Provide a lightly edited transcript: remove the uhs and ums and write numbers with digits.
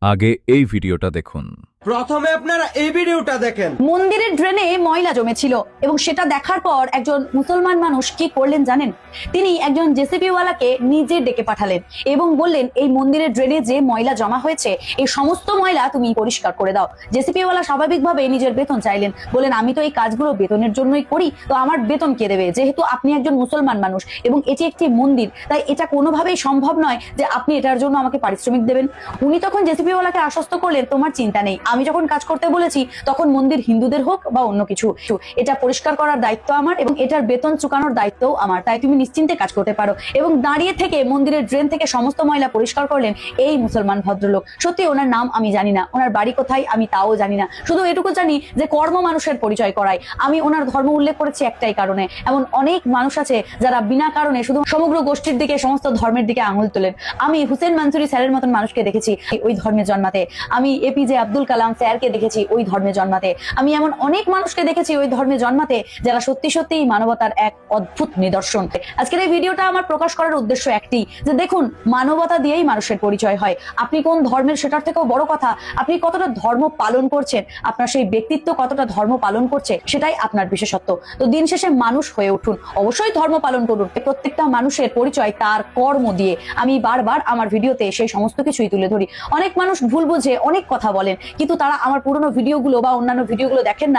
আগে এই ভিডিওটা দেখুন। প্রথমে আপনারা এই ভিডিওটা দেখেন। মন্দিরের ড্রেনে ময়লা জমেছিল এবং সেটা দেখার পর একজন মুসলমান মানুষ কি করলেন জানেন? তিনি একজন জেসিপি ওয়ালাকে নিজে ডেকে পাঠালেন এবং বললেন, এই মন্দিরের ড্রেনে যে ময়লা জমা হয়েছে এই সমস্ত ময়লা তুমি পরিষ্কার করে দাও। জেসিপি ওয়ালা স্বাভাবিকভাবে নিজের বেতন চাইলেন, বলেন আমি তো এই কাজগুলো বেতনের জন্যই করি, তো আমার বেতন কে দেবে? যেহেতু আপনি একজন মুসলমান মানুষ এবং এটি একটি মন্দির, তাই এটা কোনোভাবেই সম্ভব নয় যে আপনি এটার জন্য আমাকে পারিশ্রমিক দেবেন। উনি তখন জেসিপি ওয়ালাকে আশ্বস্ত করলেন, তোমার চিন্তা নেই, আমি যখন কাজ করতে বলেছি তখন মন্দির হিন্দুদের হোক বা অন্য কিছু, এটা পরিষ্কার করার দায়িত্ব আমার এবং এটার বেতন চুকানোর দায়িত্বও আমার, তাই তুমি নিশ্চিন্তে কাজ করতে পারো। এবং দাঁড়িয়ে থেকে মন্দিরের ড্রেন থেকে সমস্ত ময়লা পরিষ্কার করলেন এই মুসলমান ভদ্রলোক। সত্যি ওনার নাম আমি জানি না, ওনার বাড়ি কোথায় আমি তাও জানি না, শুধু এটুকু জানি যে কর্ম মানুষের পরিচয় করায়। আমি ওনার ধর্ম উল্লেখ করেছি একটাই কারণে, এমন অনেক মানুষ আছে যারা বিনা কারণে শুধু সমগ্র গোষ্ঠীর দিকে, সমস্ত ধর্মের দিকে আঙুল তোলেন। আমি হুসেন মানসুরি স্যারের মতন মানুষকে দেখেছি ওই ধর্মে জন্মাতে, আমি এপিজে আব্দুল কালাম স্যারকে দেখেছি ওই ধর্মে জন্মাতে, আমি এমন অনেক মানুষকে দেখেছি ওই ধর্মে জন্মাতে যারা সত্যি সত্যি মানবতার এক অদ্ভুত নিদর্শন। আজকের এই ভিডিওটা আমার প্রকাশ করার উদ্দেশ্য একটি, যে দেখুন মানবতা দিয়েই মানুষের পরিচয় হয়। আপনি কোন ধর্মের সেটার থেকেও বড় কথা আপনি কতটা ধর্ম পালন করছেন, আপনার সেই ব্যক্তিত্ব কতটা ধর্ম পালন করছে সেটাই আপনার বিশেষত্ব। তো দিন শেষে মানুষ হয়ে উঠুন, অবশ্যই ধর্ম পালন করুন, প্রত্যেকটা মানুষের পরিচয় তার কর্ম দিয়ে। আমি বারবার আমার ভিডিওতে সেই সমস্ত কিছুই তুলে ধরি। অনেক মানুষ ভুল বুঝে অনেক কথা বলেন, কিন্তু তারা আমার পুরনো ভিডিওগুলো বা অন্যান্য ভিডিওগুলো দেখেন না।